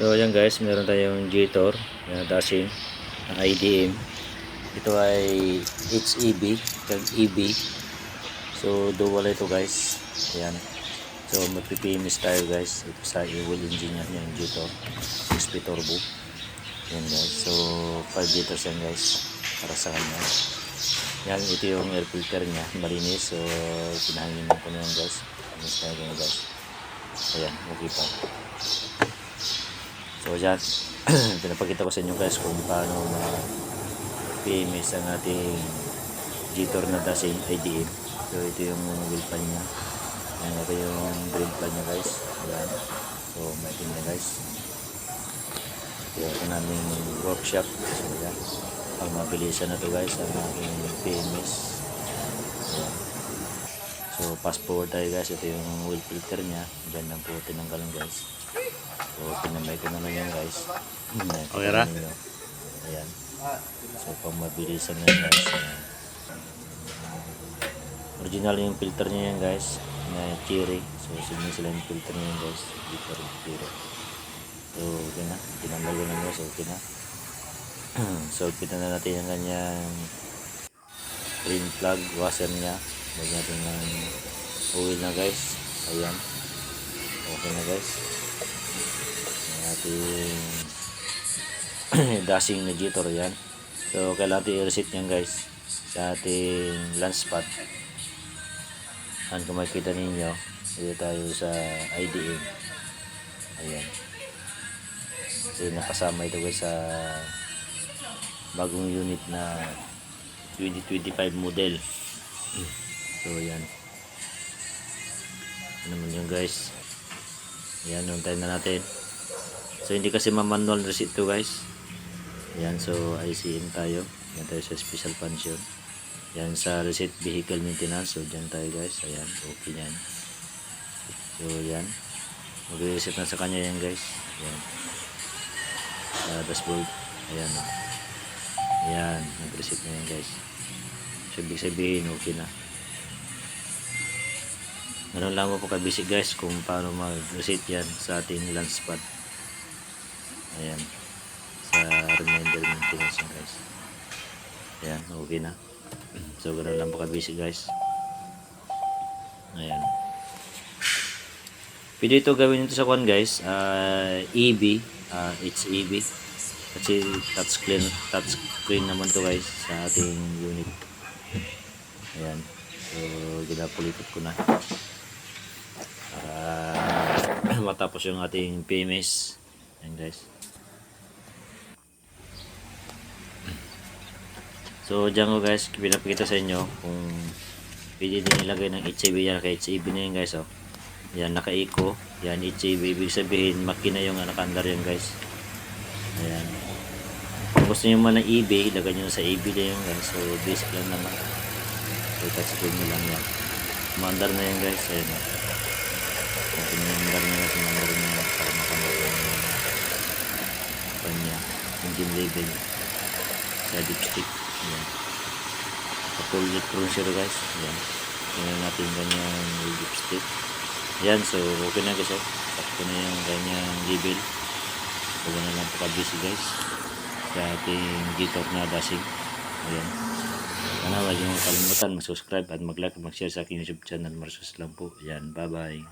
So yan guys, meron tayong Jitor na dashing ng IDM. Ito ay HEB kag EB. So dual ito guys. Ayan. So magpipimis tayo guys. Ito sa oil engine niya yung Jitor 6 turbo. Yan guys. So 5 liters yan guys para sa kanya. Yan, ito yung air filter niya, malinis. So pinahangin ko na yan guys. Minis tayo ganyan guys. Ayan, okay pa. So yan, pinapakita ko sa inyo guys kung paano ma-PMS ang ating Jitor na dashing IDM. So ito yung wheel pan niya. Ayan, ito yung drain pan niya guys. Ayan. So maitim na guys. Ito naming workshop. So yan, pang mabilisan na to guys ang aking PMS. Ayan. So fast forward tayo guys. Ito yung wheel filter niya. Diyan lang po tinanggalan guys. So pinamay ko naman yan guys. Okay ra? Ayan. So pang mabilisan na guys. Ayan. Original yung filter niya yan guys. Na cherry. So sila yung filter niya yan guys. Jitor cherry. So okay na. Tinanggal ko na guys. Okay na. So kita na natin yung kanyang drain plug washer niya. Lagyan natin ng oil na guys. Ayan. Okay na guys. Ating dashing na Jitor yan. So kailangan natin i-reset yan guys sa ating launch pad. Kung makikita ninyo, dito tayo sa IDM. Ayan. So nakasama ito guys sa bagong unit na 2025 model. So yan. Ano naman yun guys. Ayan, nuntayin na natin. So hindi kasi ma-manual reset to guys. Yan, so ICM tayo. Yan tayo sa special function. Yan sa reset vehicle maintenance. So dyan tayo guys. Ayan, okay yan. So yan. Mag-reset na sa kanya yan guys. Yan. Sa dashboard. Ayan. Ayan, nag-reset na yan guys. So ibig sabihin okay na. Ganun lang po ka-basic guys kung paano mag-reset yan sa ating launch pad. Ayan, sa reminder maintenance guys. Ayan, okay na. So ganoon lang po ka-basic guys. Ayan, pwede ito gawin ito sa kwan guys. EB, HEB kasi touchscreen naman to guys sa ating unit. Ayan, so ginapulitot ko na para matapos yung ating PMS. Ayan guys. So dyan ko guys, pinapakita sa inyo kung pwede din ilagay ng HEB yan. Kaya HEB na yan guys. Oh. Yan, naka-eco. Yan, HEB. Ibig sabihin, makina yung naka-under yan guys. Ayan. Kung gusto nyo man ng EB, ilagay nyo sa EB na yan guys. So basic lang naman. So touchscreen nyo lang yan. Mandar na yan guys. Ayan. Pinamandar nyo guys. Mandar nyo para makamot yung kanya engine level sa dipstick. Ayan. Full electron zero guys. Ayan. Tingnan natin kanyang dipstick. Ayan. So okay na guys. Sakto na yung kanyang level. Huwag na lang pakabisi guys sa ating Jitor na dashing. Ayan. Sana huwag yung kalimutan mag-subscribe at mag-like at mag-share sa aking YouTube channel. Marsus lang po. Ayan. Bye bye.